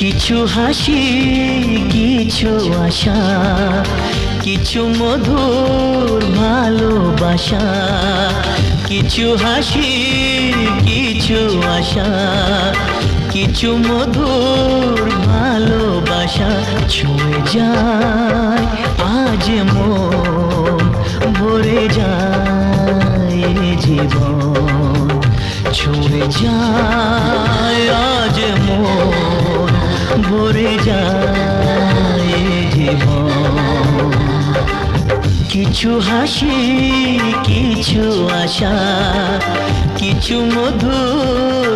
কিছু হাসি কিছু আশা, কিছু মধুর ভালোবাসা। কিছু হাসি কিছু আশা, কিছু মধুর ভালোবাসা। ছুঁয়ে যায় আজ মন, ভরে যায় জীবন। ছুঁয়ে যায় আজ মন, ভরে যায় জীবন। কিছু হাসি কিছু আশা, কিছু মধুর